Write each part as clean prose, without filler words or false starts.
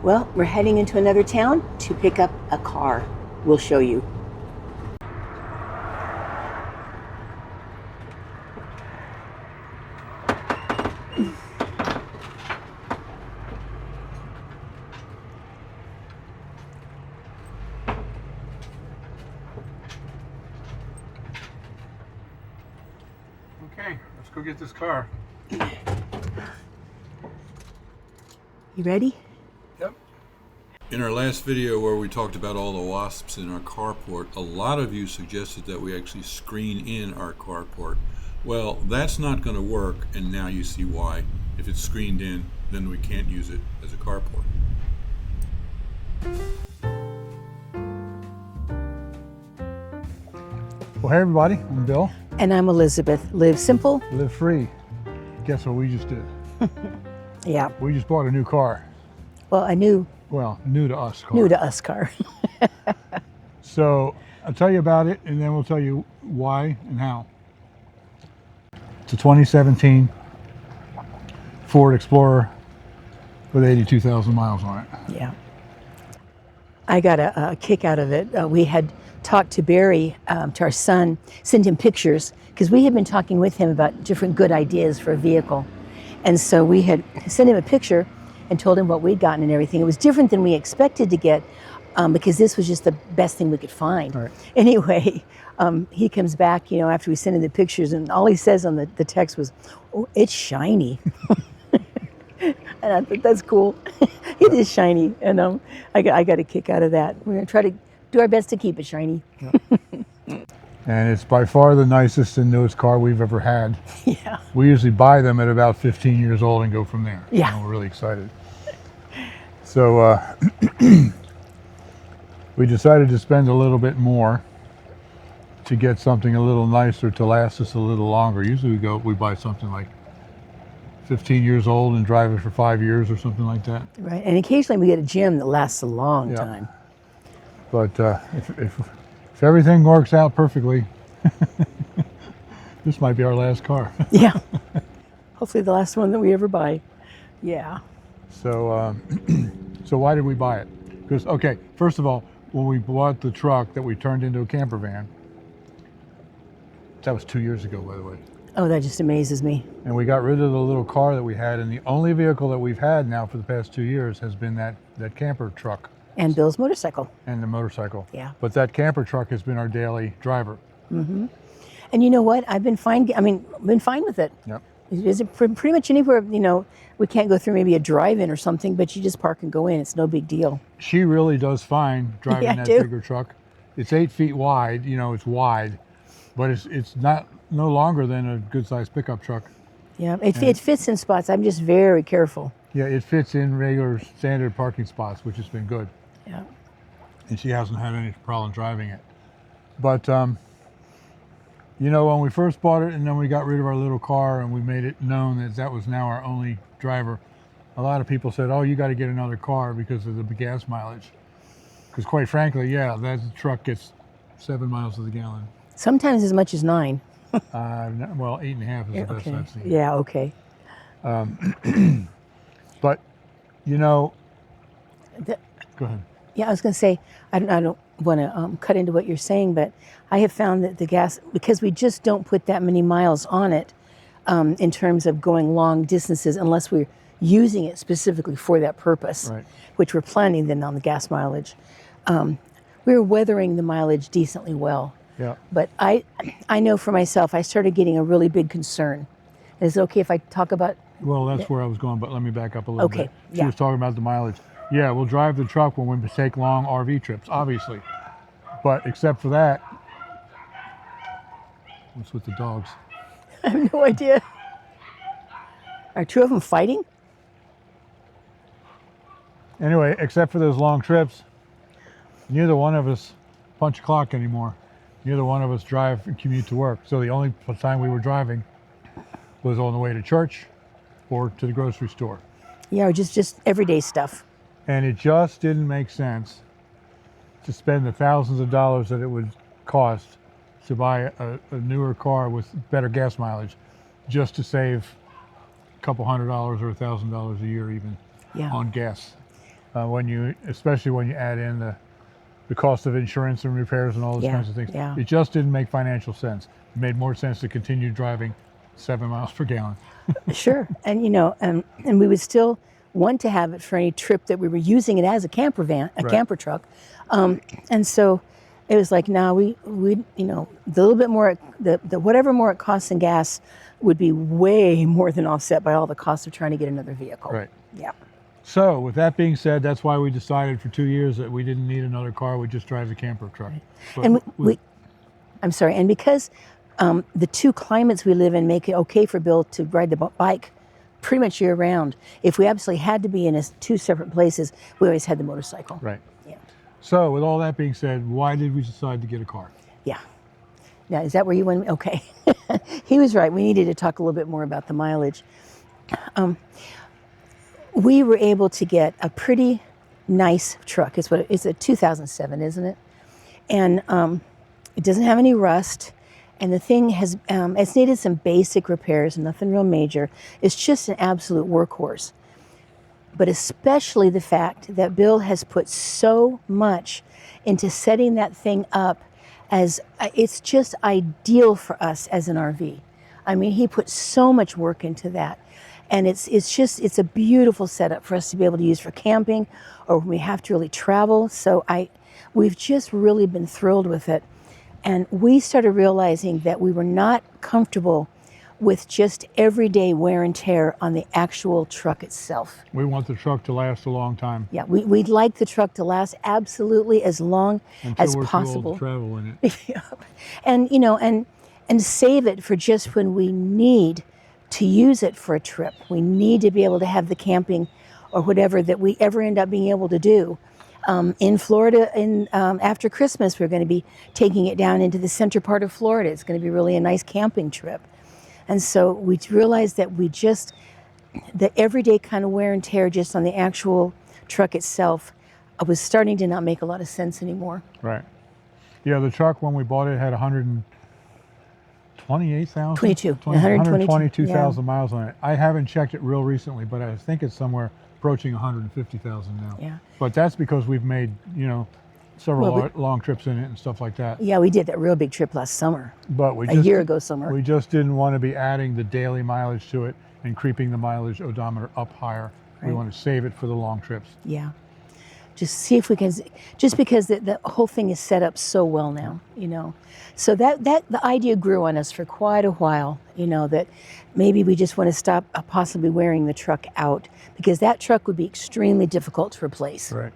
Well, we're heading into another town to pick up a car. We'll show you. Okay, let's go get this car. You ready? Yep. In our last video where we talked about all the wasps in our carport, a lot of you suggested that we actually screen in our carport. Well, that's not going to work, and now you see why. If it's screened in, then we can't use it as a carport. Well, hey everybody, I'm Bill. And I'm Elizabeth. Live simple. Live free. Guess what we just did? Yeah. We just bought a new car. Well, a new New to us car. to us car. So I'll tell you about it, and then we'll tell you why and how. It's a 2017 Ford Explorer with 82,000 miles on it. Yeah. I got a kick out of it. We had talked to Barry, to our son, sent him pictures, because we had been talking with him about different good ideas for a vehicle. And so we had sent him a picture and told him what we'd gotten and everything. It was different than we expected to get, because this was just the best thing we could find. Right. Anyway, he comes back, after we sent him the pictures, and all he says on the text was, "Oh, it's shiny." And I thought, that's cool. It is shiny, and I got a kick out of that. We're gonna try to do our best to keep it shiny. And it's by far the nicest and newest car we've ever had. Yeah. We usually buy them at about 15 years old and go from there. Yeah. We're really excited. So we decided to spend a little bit more to get something a little nicer to last us a little longer. Usually we buy something like 15 years old and drive it for 5 years or something like that. Right, and occasionally we get a gym that lasts a long Yeah. time. But if everything works out perfectly, this might be our last car. Yeah. Hopefully the last one that we ever buy. Yeah. So, so why did we buy it? Because, okay, first of all, when we bought the truck that we turned into a camper van, that was 2 years ago, by the way. Oh, that just amazes me. And we got rid of the little car that we had, and the only vehicle that we've had now for the past 2 years has been that camper truck And Bill's motorcycle. and the motorcycle. Yeah. But that camper truck has been our daily driver. And you know what? I've been fine. Been fine with it. Yep. Is it pretty much anywhere, we can't go through maybe a drive-in or something, but you just park and go in. It's no big deal. She really does fine driving Yeah, I that do. bigger truck. It's 8 feet wide, it's wide, but it's no longer than a good-sized pickup truck. Yeah, it fits in spots. I'm just very careful. Yeah, it fits in regular standard parking spots, which has been good. Yeah. And she hasn't had any problem driving it. But, when we first bought it and then we got rid of our little car and we made it known that was now our only driver, a lot of people said, "Oh, you got to get another car because of the gas mileage." Because quite frankly, yeah, that truck gets 7 miles to the gallon. Sometimes as much as 9. Well, 8.5 is the best Okay. I've seen. Yeah, okay. But, The- go ahead. Yeah, I was going to say, I don't want to cut into what you're saying, but I have found that the gas, because we just don't put that many miles on it in terms of going long distances unless we're using it specifically for that purpose, Right. which we're planning then on the gas mileage. We're weathering the mileage decently well. Yeah. But I know for myself, I started getting a really big concern. Is it okay if I talk about? Well, that's where I was going, but let me back up a little Okay, bit. She yeah. was talking about the mileage. Yeah, we'll drive the truck when we take long RV trips, obviously. But except for that, what's with the dogs? I have no idea. Are two of them fighting? Anyway, except for those long trips, neither one of us punch a clock anymore. Neither one of us drive and commute to work. So the only time we were driving was on the way to church or to the grocery store. Yeah, or just everyday stuff. And it just didn't make sense to spend the thousands of dollars that it would cost to buy a newer car with better gas mileage just to save a couple $100 or $1,000 a year even Yeah. on gas. Especially when you add in the cost of insurance and repairs and all those Yeah, kinds of things. yeah. It just didn't make financial sense. It made more sense to continue driving 7 miles per gallon. Sure. And and we would still want to have it for any trip that we were using it as a camper van, a Right. camper truck. And so it was like, now we the little bit more, the whatever more it costs in gas would be way more than offset by all the costs of trying to get another vehicle. Right. Yeah. So with that being said, that's why we decided for 2 years that we didn't need another car. We'd just drive the camper truck. But And I'm sorry, and because the two climates we live in make it okay for Bill to ride the bike pretty much year round. If we absolutely had to be in two separate places, we always had the motorcycle. right. Yeah. So with all that being said, why did we decide to get a car? Yeah. Now, is that where you went? Okay. He was right. We needed to talk a little bit more about the mileage. We were able to get a pretty nice truck. It's a 2007, isn't it? And it doesn't have any rust. And the thing has, it's needed some basic repairs, nothing real major. It's just an absolute workhorse. But especially the fact that Bill has put so much into setting that thing up as it's just ideal for us as an RV. I mean, he put so much work into that. And it's a beautiful setup for us to be able to use for camping or when we have to really travel. So we've just really been thrilled with it. And we started realizing that we were not comfortable with just everyday wear and tear on the actual truck itself. We want the truck to last a long time. Yeah, we'd like the truck to last absolutely as long Until as we're too possible. old to travel in it. And and save it for just when we need to use it for a trip. We need to be able to have the camping or whatever that we ever end up being able to do. In Florida, after Christmas, we're going to be taking it down into the center part of Florida. It's going to be really a nice camping trip. And so we realized that the everyday kind of wear and tear just on the actual truck itself was starting to not make a lot of sense anymore. Right. Yeah, the truck when we bought it had 128,000? 122,000 miles on it. I haven't checked it real recently, but I think it's somewhere approaching 150,000 now. Yeah. But that's because we've made, several Well, long trips in it and stuff like that. Yeah, we did that real big trip last summer, But we a year ago summer. We just didn't want to be adding the daily mileage to it and creeping the mileage odometer up higher. We Right. want to save it for the long trips. Yeah. Just see if we can, just because the whole thing is set up so well now, So that the idea grew on us for quite a while, that maybe we just want to stop possibly wearing the truck out, because that truck would be extremely difficult to replace. Right.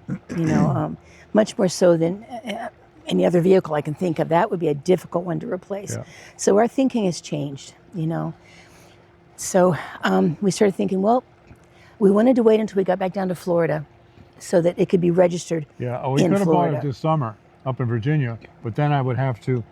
Much more so than any other vehicle I can think of. That would be a difficult one to replace. Yeah. So our thinking has changed, So we started thinking, well, we wanted to wait until we got back down to Florida so that it could be registered Yeah, we in could have bought Florida. it this summer up in Virginia, but then I would have to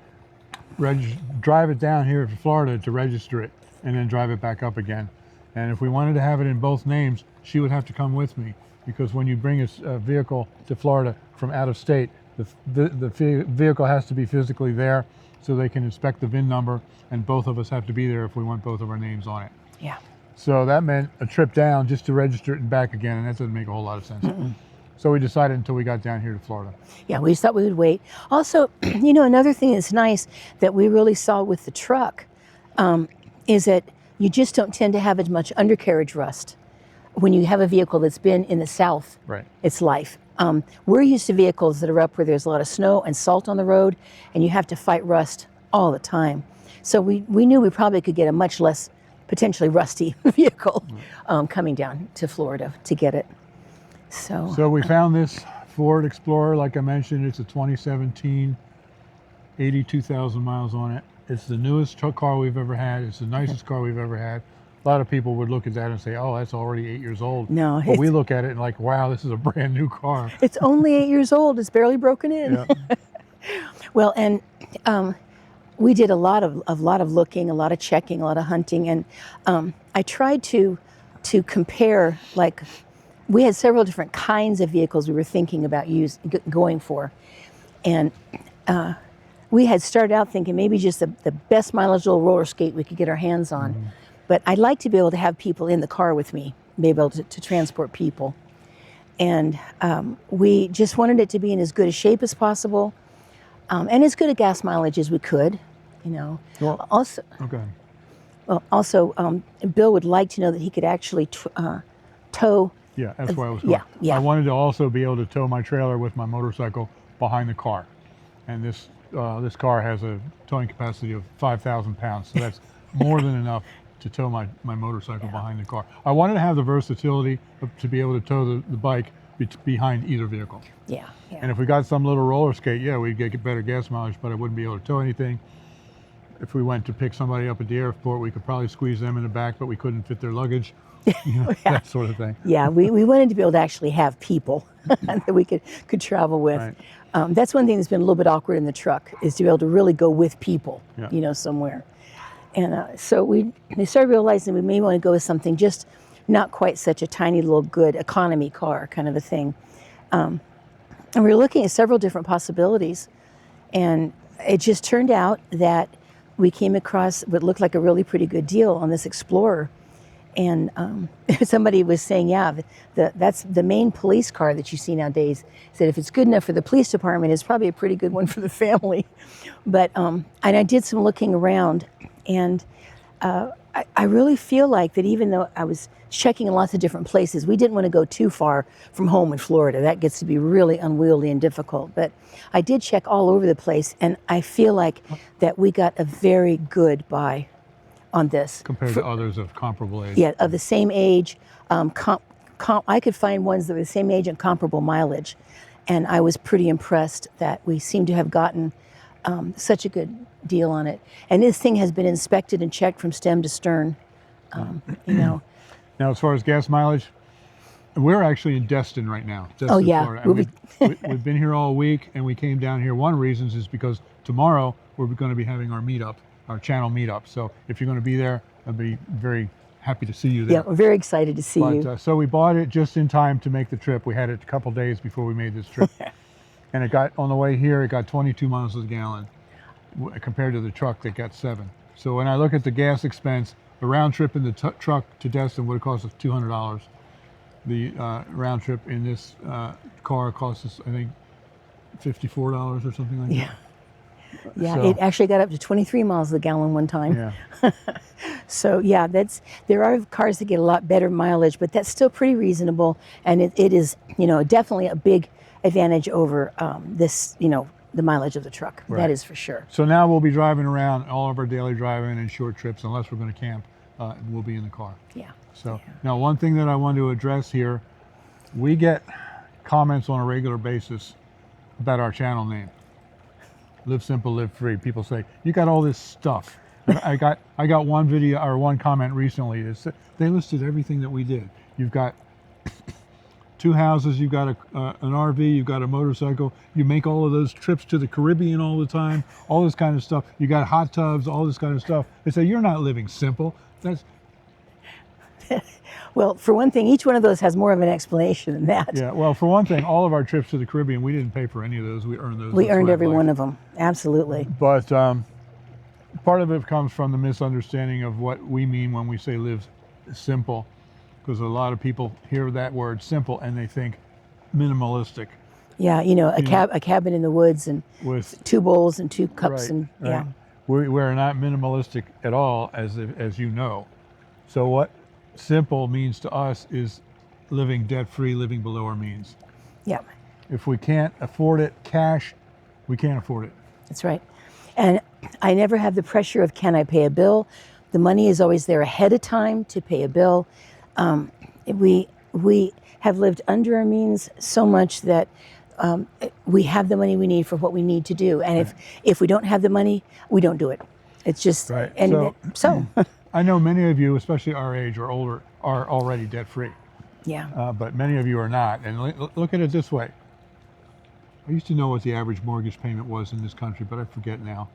drive it down here to Florida to register it and then drive it back up again. And if we wanted to have it in both names, she would have to come with me, because when you bring a vehicle to Florida from out of state, the vehicle has to be physically there so they can inspect the VIN number, and both of us have to be there if we want both of our names on it. Yeah. So that meant a trip down just to register it and back again, and that doesn't make a whole lot of sense. So we decided until we got down here to Florida. Yeah, we just thought we would wait. Also, another thing that's nice that we really saw with the truck is that you just don't tend to have as much undercarriage rust when you have a vehicle that's been in the South Right. its life. We're used to vehicles that are up where there's a lot of snow and salt on the road, and you have to fight rust all the time. So we knew we probably could get a much less potentially rusty vehicle coming down to Florida to get it. So we found this Ford Explorer, like I mentioned. It's a 2017, 82,000 miles on it. It's the newest car we've ever had. It's the nicest car we've ever had. A lot of people would look at that and say, oh, that's already 8 years old. No, But we look at it and like, wow, this is a brand new car. It's only 8 years old. It's barely broken in. Yeah. Well, and we did a lot of looking, a lot of checking, a lot of hunting, and I tried to compare. Like, we had several different kinds of vehicles we were thinking about going for, and we had started out thinking maybe just the best mileage little roller skate we could get our hands on. But I'd like to be able to have people in the car with me, be able to transport people. And we just wanted it to be in as good a shape as possible, and as good a gas mileage as we could, you know. Well, Also, okay. Bill would like to know that he could actually tow. Yeah, that's where I was Yeah, going. yeah. I wanted to also be able to tow my trailer with my motorcycle behind the car. And this car has a towing capacity of 5,000 pounds. So that's more than enough to tow my motorcycle behind the car. I wanted to have the versatility to be able to tow the bike behind either vehicle. Yeah, yeah. And if we got some little roller skate, yeah, we'd get better gas mileage, but I wouldn't be able to tow anything. If we went to pick somebody up at the airport, we could probably squeeze them in the back, but we couldn't fit their luggage, you know, that sort of thing. Yeah, we wanted to be able to actually have people that we could travel with. Right. That's one thing that's been a little bit awkward in the truck, is to be able to really go with people, Yeah. you know, somewhere. And so we started realizing we may want to go with something just not quite such a tiny little good economy car kind of a thing. And we were looking at several different possibilities, and it just turned out that we came across what looked like a really pretty good deal on this Explorer. And somebody was saying, yeah, that's the main police car that you see nowadays. Said if it's good enough for the police department, it's probably a pretty good one for the family. But and I did some looking around, and I really feel like that even though I was checking in lots of different places, we didn't want to go too far from home in Florida. That gets to be really unwieldy and difficult. But I did check all over the place, and I feel like that we got a very good buy on this. Compared to others of comparable age. Yeah, of the same age. I could find ones that were the same age and comparable mileage. And I was pretty impressed that we seem to have gotten such a good deal on it. And this thing has been inspected and checked from stem to stern, you know. Now, as far as gas mileage, we're actually in Destin right now. Destin, yeah. Florida. And we've been here all week, and we came down here. One reason is because tomorrow we're going to be having our meetup, our channel meetup. So if you're going to be there, I'd be very happy to see you there. Yeah, we're very excited to see you. So we bought it just in time to make the trip. We had it a couple days before we made this trip. And it got, on the way here, it got 22 miles a gallon compared to the truck that got 7. So when I look at the gas expense, the round trip in the truck to Destin would have cost us $200. The round trip in this car cost us, I think, $54 or something like that. Yeah, So- it actually got up to 23 miles a gallon one time. Yeah. So yeah, there are cars that get a lot better mileage, but that's still pretty reasonable, and it is, you know, definitely a big advantage over this, you know, the mileage of the truck. Right. That is for sure. So now we'll be driving around all of our daily driving and short trips, unless we're going to camp, we'll be in the car. Yeah. So now one thing that I want to address here, we get comments on a regular basis about our channel name. Live Simple, Live Free. People say, you got all this stuff. And I got one video or one comment recently that said, they listed everything that we did. You've got 2 houses, you've got an RV, you've got a motorcycle, you make all of those trips to the Caribbean all the time, all this kind of stuff. You got hot tubs, all this kind of stuff. They say, you're not living simple. That's Well, for one thing, each one of those has more of an explanation than that. Yeah, well, for one thing, all of our trips to the Caribbean, we didn't pay for any of those. We earned those. We with earned Swag every Life. one of them. Absolutely. But part of it comes from the misunderstanding of what we mean when we say live simple, because a lot of people hear that word simple and they think minimalistic Yeah, you know, a cabin in the woods and with 2 bowls and 2 cups right, and right. yeah. We're not minimalistic at all, as you know. So what simple means to us is living debt-free, living below our means. Yeah. If we can't afford it cash, we can't afford it. That's right. And I never have the pressure of, can I pay a bill? The money is always there ahead of time to pay a bill. We have lived under our means so much that we have the money we need for what we need to do. And if we don't have the money, we don't do it. It's just, Right. and so I know many of you, especially our age or older, are already debt-free. yeah. But many of you are not. And look at it this way. I used to know what the average mortgage payment was in this country, but I forget now.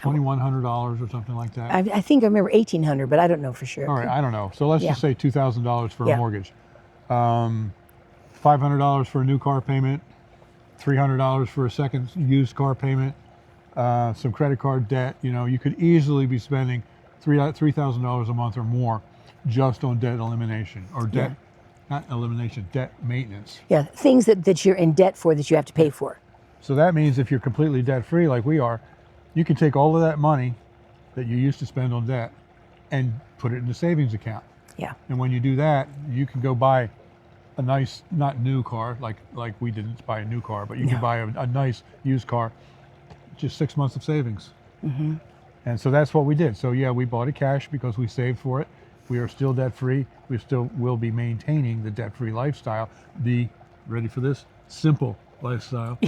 $2,100 or something like that. I think I remember 1,800, but I don't know for sure. All right, I don't know. So let's just say $2,000 for Yeah. a mortgage. $500 for a new car payment, $300 for a second used car payment, some credit card debt. You know, you could easily be spending $3,000 a month or more just on debt elimination or debt not elimination, debt maintenance. Yeah, things that you're in debt for that you have to pay for. So that means if you're completely debt free like we are, you can take all of that money that you used to spend on debt and put it in the savings account. Yeah. And when you do that, you can go buy a nice, not new car, like we didn't buy a new car, but you can buy a nice used car, just 6 months of savings. Mm-hmm. And so that's what we did. So yeah, we bought it cash because we saved for it. We are still debt free. We still will be maintaining the debt free lifestyle, the, ready for this, simple lifestyle.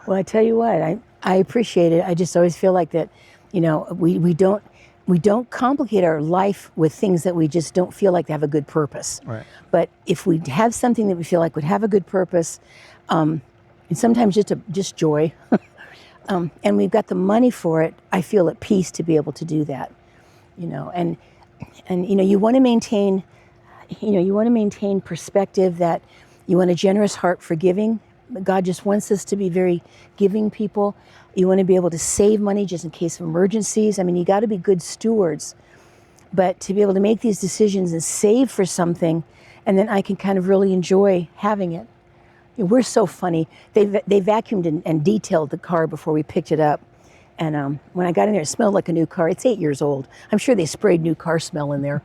Well, I tell you what, I appreciate it. I just always feel like that, you know, we don't complicate our life with things that we just don't feel like they have a good purpose. Right. But if we have something that we feel like would have a good purpose, and sometimes just joy, and we've got the money for it, I feel at peace to be able to do that. You know, and you know, you want to maintain perspective, that you want a generous heart for giving. God just wants us to be very giving people. You want to be able to save money just in case of emergencies. I mean, you got to be good stewards. But to be able to make these decisions and save for something, and then I can kind of really enjoy having it. You know, we're so funny. They vacuumed and detailed the car before we picked it up. And when I got in there, it smelled like a new car. It's 8 years old. I'm sure they sprayed new car smell in there.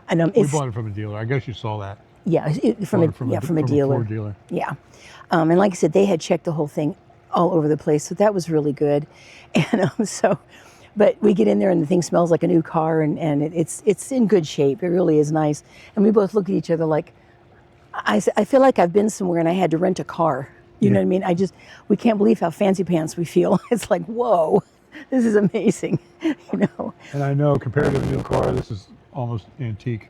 And We bought it from a dealer. I guess you saw that. yeah, from a dealer. Ford dealer. Yeah. And like I said, they had checked the whole thing all over the place. So that was really good. And but we get in there and the thing smells like a new car, and it's in good shape. It really is nice. And we both look at each other like, I feel like I've been somewhere and I had to rent a car. You know what I mean? We can't believe how fancy pants we feel. It's like, whoa, this is amazing, you know? And I know compared to a new car, this is almost antique.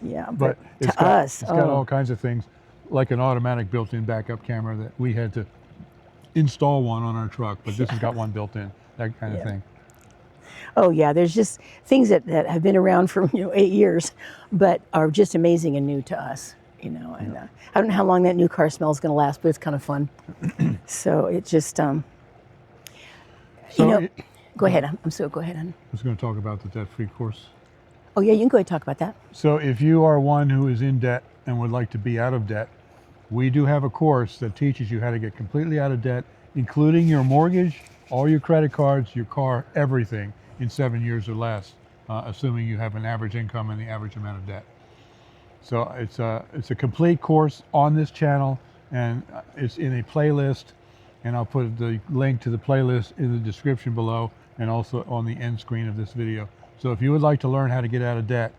Yeah, But to us, it's got all kinds of things, like an automatic built-in backup camera that we had to install one on our truck, but this has got one built in, that kind of thing. oh yeah, there's just things that have been around for 8 years, but are just amazing and new to us, you know. And I don't know how long that new car smell is going to last, but it's kind of fun. So it just, So go ahead. Go ahead, hon. I was going to talk about the debt-free course. Oh yeah, you can go ahead and talk about that. So if you are one who is in debt and would like to be out of debt, we do have a course that teaches you how to get completely out of debt, including your mortgage, all your credit cards, your car, everything, in 7 years or less, assuming you have an average income and the average amount of debt. So it's a complete course on this channel, and it's in a playlist, and I'll put the link to the playlist in the description below and also on the end screen of this video. So if you would like to learn how to get out of debt,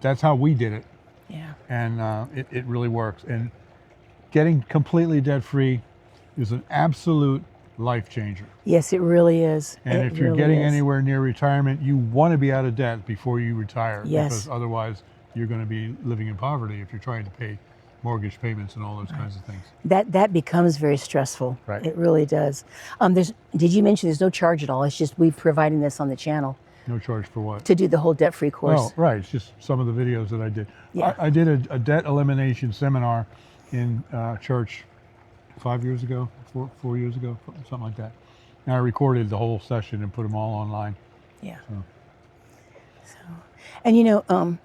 that's how we did it. Yeah. And it really works. And getting completely debt free is an absolute life changer. Yes, it really is. And if you're getting anywhere near retirement, you want to be out of debt before you retire. Yes. Because otherwise you're going to be living in poverty if you're trying to pay mortgage payments and all those kinds of things. That becomes very stressful. Right. It really does. Did you mention there's no charge at all? It's just we're providing this on the channel No charge for what? to do the whole debt-free course. Oh, right. It's just some of the videos that I did. Yeah. I did a debt elimination seminar in church 5 years ago, 4 years ago, something like that. And I recorded the whole session and put them all online. Yeah. So. And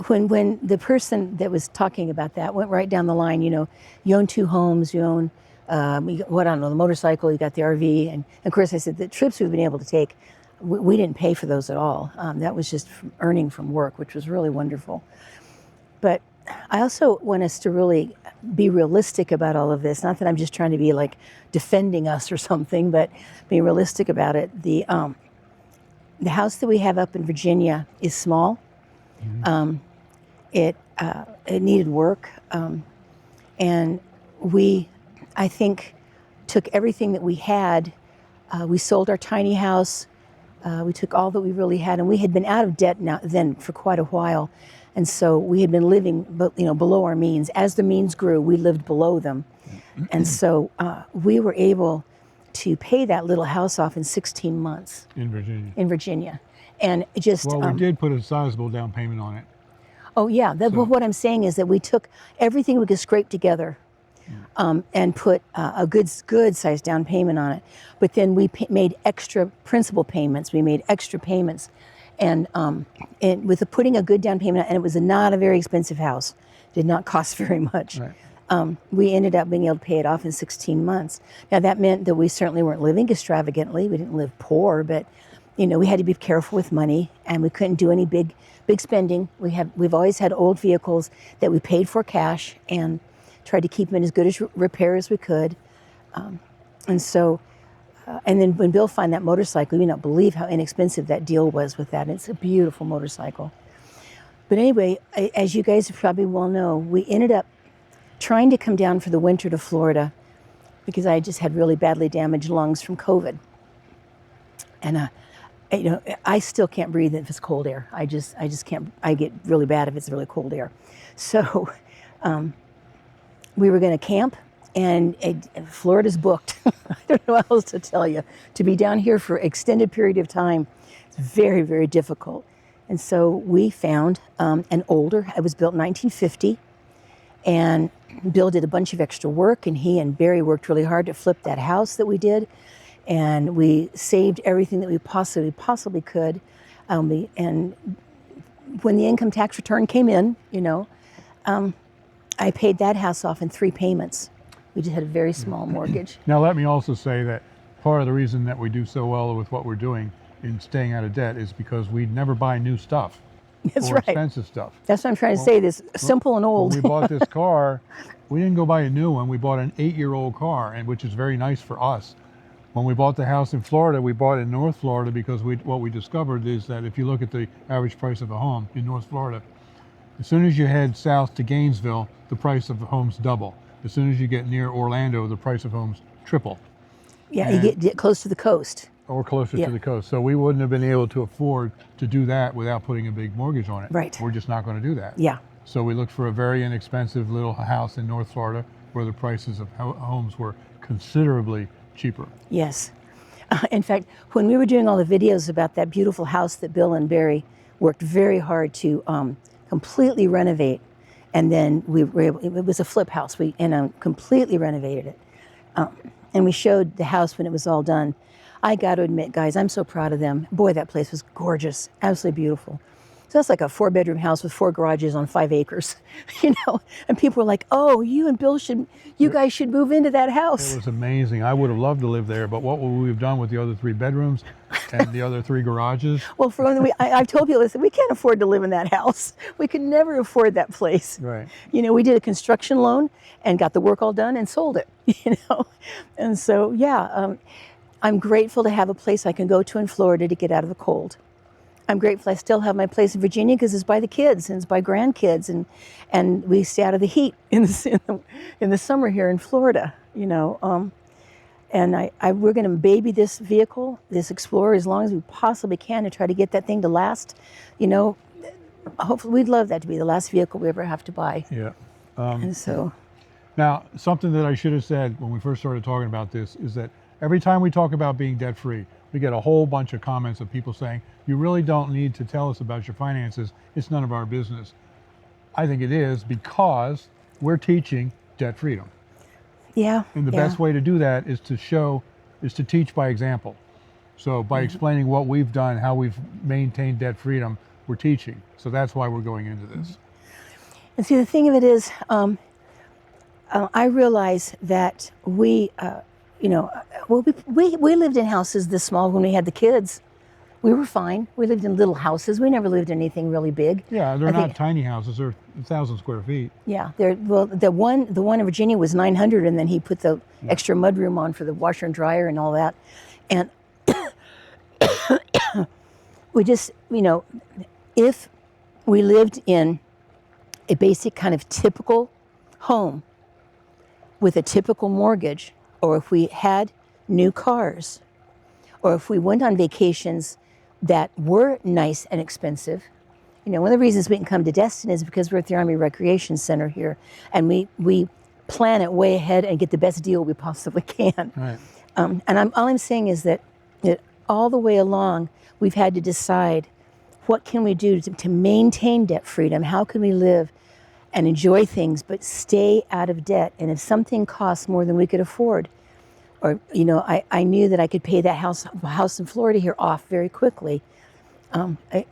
when the person that was talking about that went right down the line, you own 2 homes, you own, the motorcycle, you got the RV. And of course I said the trips we've been able to take, we didn't pay for those at all. That was just earning from work, which was really wonderful. But I also want us to really be realistic about all of this. Not that I'm just trying to be like defending us or something, but being realistic about it. The house that we have up in Virginia is small. Mm-hmm. It needed work, and we, I think, took everything that we had. We sold our tiny house. We took all that we really had, and we had been out of debt then for quite a while. And so we had been living, below our means. As the means grew, we lived below them. And so we were able to pay that little house off in 16 months. In Virginia. And just... Well, we did put a sizable down payment on it. Oh, yeah. What I'm saying is that we took everything we could scrape together and put a good sized down payment on it. But then we made extra principal payments. We made extra payments. And with putting a good down payment, and it was not a very expensive house, did not cost very much. Right. We ended up being able to pay it off in 16 months. Now that meant that we certainly weren't living extravagantly. We didn't live poor, but we had to be careful with money, and we couldn't do any big spending. We've always had old vehicles that we paid for cash and tried to keep them in as good as repair as we could. And then when Bill found that motorcycle, you not believe how inexpensive that deal was with that. It's a beautiful motorcycle. But anyway, as you guys probably well know, we ended up trying to come down for the winter to Florida because I just had really badly damaged lungs from COVID. And I still can't breathe if it's cold air. I just can't. I get really bad if it's really cold air. So we were going to camp, and Florida's booked. I don't know what else to tell you. To be down here for extended period of time, it's very, very difficult. And so we found an older. It was built in 1950, and Bill did a bunch of extra work, and he and Barry worked really hard to flip that house that we did. And we saved everything that we possibly could. And when the income tax return came in, I paid that house off in 3 payments. We just had a very small mortgage. Now, let me also say that part of the reason that we do so well with what we're doing in staying out of debt is because we never buy new stuff. That's or right. Expensive stuff. That's what I'm trying to say. This simple and old. When we bought this car, we didn't go buy a new one. We bought an 8-year-old car, and which is very nice for us. When we bought the house in Florida, we bought it in North Florida because what we discovered is that if you look at the average price of a home in North Florida, as soon as you head south to Gainesville, the price of the homes double. As soon as you get near Orlando, the price of homes triple. Yeah, you get close to the coast. Or closer Yeah. to the coast. So we wouldn't have been able to afford to do that without putting a big mortgage on it. Right. We're just not going to do that. Yeah. So we looked for a very inexpensive little house in North Florida where the prices of homes were considerably cheaper. Yes. In fact, when we were doing all the videos about that beautiful house that Bill and Barry worked very hard to completely renovate, and then we were able, it was a flip house, we completely renovated it. And we showed the house when it was all done. I got to admit, guys, I'm so proud of them. Boy, that place was gorgeous, absolutely beautiful. So that's like a 4-bedroom house with 4 garages on 5 acres, And people were like, "Oh, you and Bill you guys should move into that house." It was amazing. I would have loved to live there, but what would we have done with the other 3 bedrooms and the other 3 garages? Well, I've told people, listen, we can't afford to live in that house. We could never afford that place. Right. We did a construction loan and got the work all done and sold it. And so, yeah, I'm grateful to have a place I can go to in Florida to get out of the cold. I'm grateful I still have my place in Virginia because it's by the kids and it's by grandkids, and we stay out of the heat in the summer here in Florida. And we're going to baby this vehicle, this Explorer, as long as we possibly can to try to get that thing to last. Hopefully, we'd love that to be the last vehicle we ever have to buy. Yeah. And so, Now, something that I should have said when we first started talking about this is that every time we talk about being debt-free, we get a whole bunch of comments of people saying, "You really don't need to tell us about your finances. It's none of our business." I think it is, because we're teaching debt freedom. yeah. And the yeah. best way to do that is to teach by example. So by explaining what we've done, how we've maintained debt freedom, we're teaching. So that's why we're going into this. And see, the thing of it is, I realize that we lived in houses this small when we had the kids. We were fine. We lived in little houses. We never lived in anything really big. Yeah, they're I not think- tiny houses. They're 1,000 square feet. Yeah, the one in Virginia was 900, and then he put the extra mudroom on for the washer and dryer and all that. And we just, if we lived in a basic kind of typical home with a typical mortgage, or if we had new cars, or if we went on vacations that were nice and expensive. One of the reasons we can come to Destin is because we're at the Army Recreation Center here, and we plan it way ahead and get the best deal we possibly can. Right. And all I'm saying is that all the way along, we've had to decide what can we do to maintain debt freedom? How can we live and enjoy things but stay out of debt? And if something costs more than we could afford, or I knew that I could pay that house in Florida here off very quickly,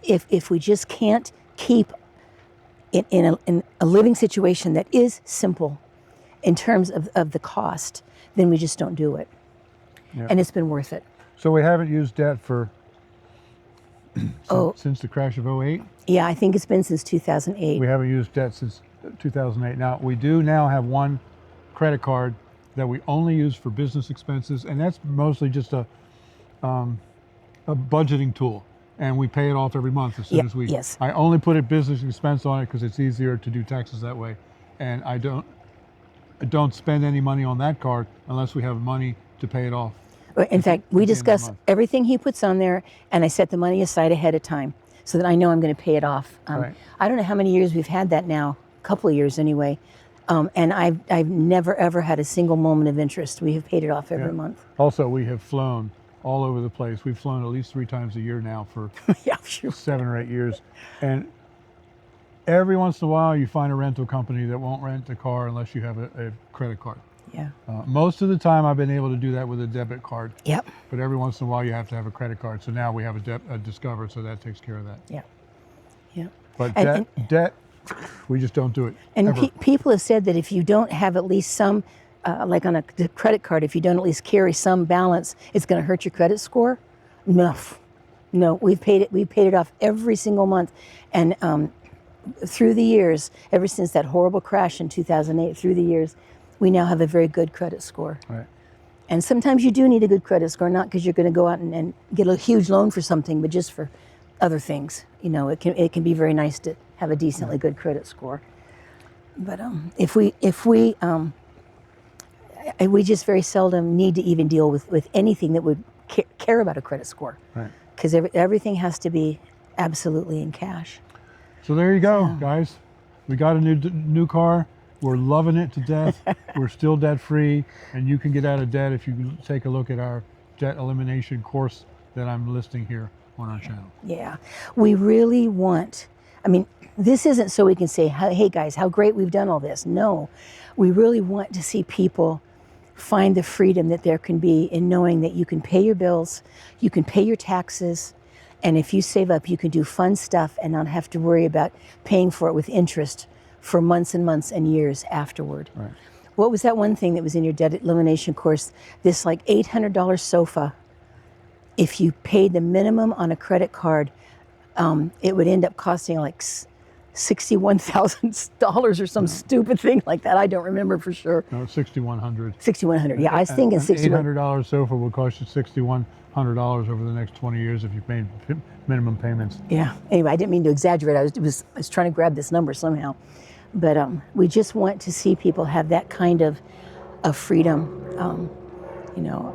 If we just can't keep in a living situation that is simple in terms of the cost, then we just don't do it. Yeah. And it's been worth it. So we haven't used debt for Oh. since the crash of '08. Yeah, I think it's been since 2008. We haven't used debt since 2008. Now, we do now have one credit card that we only use for business expenses, and that's mostly just a budgeting tool. And we pay it off every month as soon as we. Yes. I only put a business expense on it because it's easier to do taxes that way, and I don't spend any money on that card unless we have money to pay it off. In fact, we the end of the discuss month. everything he puts on there, and I set the money aside ahead of time so that I know I'm going to pay it off. Right. I don't know how many years we've had that now, a couple of years anyway, and I've never ever had a single moment of interest. We have paid it off every Yeah. month. Also, we have flown all over the place. We've flown at least 3 times a year now for Yeah, sure. 7 or 8 years. And every once in a while, you find a rental company that won't rent a car unless you have a credit card. Yeah. Most of the time, I've been able to do that with a debit card. Yep. But every once in a while, you have to have a credit card. So now we have a Discover, so that takes care of that. Yeah. Yeah. But And- debt, we just don't do it. And ever. people have said that if you don't have at least some, like on a credit card, if you don't at least carry some balance, it's going to hurt your credit score. No, we've paid it off every single month, and through the years, ever since that horrible crash in 2008, through the years, we now have a very good credit score. Right. And sometimes you do need a good credit score, not because you're going to go out and get a huge loan for something, but just for other things. You know, it can be very nice to have a decently good credit score. But we just very seldom need to even deal with anything that would care about a credit score, Right. because everything has to be absolutely in cash. So there you go, guys. We got a new car. We're loving it to death. We're still debt free, and you can get out of debt if you take a look at our debt elimination course that I'm listing here on our channel. Yeah, we really want, I mean, this isn't so we can say, hey guys, how great we've done all this. No, we really want to see people find the freedom that there can be in knowing that you can pay your bills, you can pay your taxes, and if you save up, you can do fun stuff and not have to worry about paying for it with interest for months and months and years afterward. Right. What was that one thing that was in your debt elimination course? This like $800 sofa, if you paid the minimum on a credit card, it would end up costing like $61,000 or some stupid thing like that. I don't remember for sure. No, it's $6,100. $6,100. Yeah, I was thinking $6,100. $800 sofa will cost you $6,100 over the next 20 years if you paid minimum payments. Yeah. Anyway, I didn't mean to exaggerate. I was trying to grab this number somehow. But we just want to see people have that kind of freedom. You know,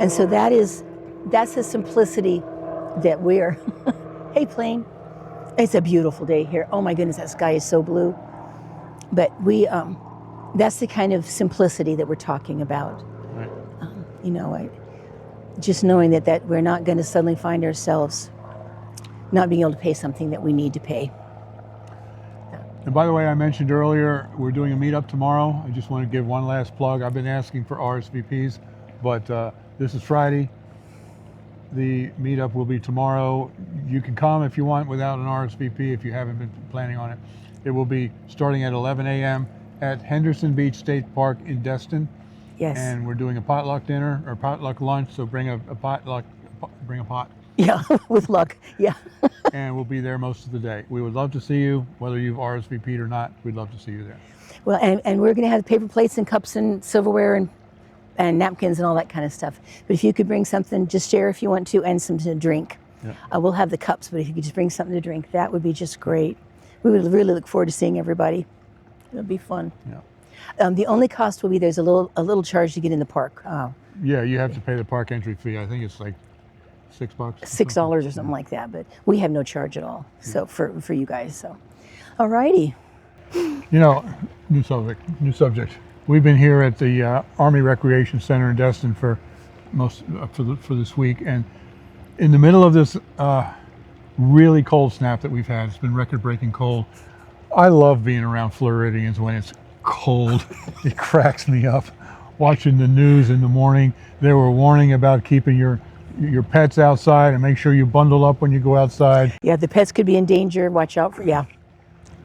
and so that's the simplicity that we're. Hey, plane. It's a beautiful day here. Oh my goodness, that sky is so blue. But that's the kind of simplicity that we're talking about. Right. You know, just knowing that we're not going to suddenly find ourselves not being able to pay something that we need to pay. And by the way, I mentioned earlier, we're doing a meetup tomorrow. I just want to give one last plug. I've been asking for RSVPs, but this is Friday. The meetup will be tomorrow. You can come if you want without an RSVP if you haven't been planning on it. It will be starting at 11 a.m. at Henderson Beach State Park in Destin. Yes. And we're doing a potluck dinner or potluck lunch, so bring a pot. Yeah, with luck. Yeah. And we'll be there most of the day. We would love to see you, whether you've RSVP'd or not. We'd love to see you there. Well, and we're going to have paper plates and cups and silverware and napkins and all that kind of stuff. But if you could bring something, just share if you want to, and something to drink. Yeah. We'll have the cups, but if you could just bring something to drink, that would be just great. We would really look forward to seeing everybody. It'll be fun. Yeah. The only cost will be there's a little charge to get in the park, Yeah, you have to pay the park entry fee. I think it's like $6. $6 or something like that. But we have no charge at all. So for you guys. So, all righty. You know, new subject. We've been here at the Army Recreation Center in Destin for this week, and in the middle of this really cold snap that we've had, it's been record-breaking cold. I love being around Floridians when it's cold. It cracks me up. Watching the news in the morning, they were warning about keeping your your pets outside and make sure you bundle up when you go outside. Yeah, the pets could be in danger. Watch out for, yeah.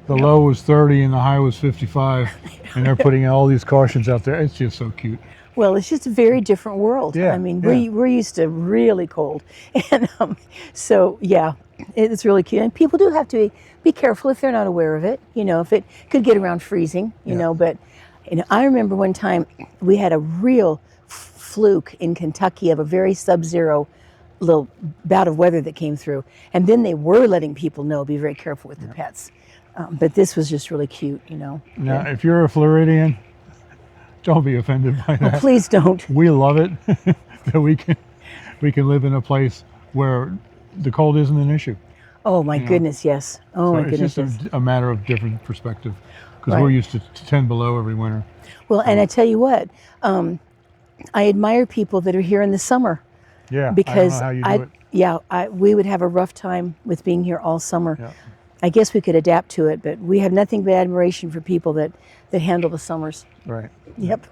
The low was 30 and the high was 55, and they're putting all these cautions out there. It's just so cute. Well, it's just a very different world. Yeah, I mean, yeah. we're used to really cold. And so, yeah, it's really cute. And people do have to be careful if they're not aware of it, you know, if it could get around freezing, you know. But, you know, I remember one time we had a real fluke in Kentucky of a very sub-zero little bout of weather that came through. And then they were letting people know, be very careful with the pets. But this was just really cute, you know. Now, if you're a Floridian, don't be offended by that. Oh, please don't. We love it that we can live in a place where the cold isn't an issue. Oh my goodness, yes. Oh So my it's goodness. just Yes. a matter of different perspective, because Right. we're used to 10 below every winter. Well, and I tell you what, I admire people that are here in the summer Yeah, because I don't know how you do it. we would have a rough time with being here all summer. Yeah. I guess we could adapt to it, but we have nothing but admiration for people that handle the summers. Right. Yep.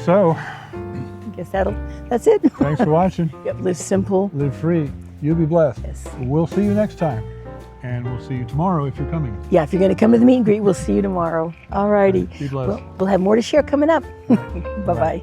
So, I guess that's it. thanks for watching. Yep. Live simple. Live free. You be blessed. Yes. We'll see you next time. And we'll see you tomorrow if you're coming. Yeah, if you're going to come to the meet and greet, we'll see you tomorrow. All righty. Be blessed. We'll have more to share coming up. Bye-bye.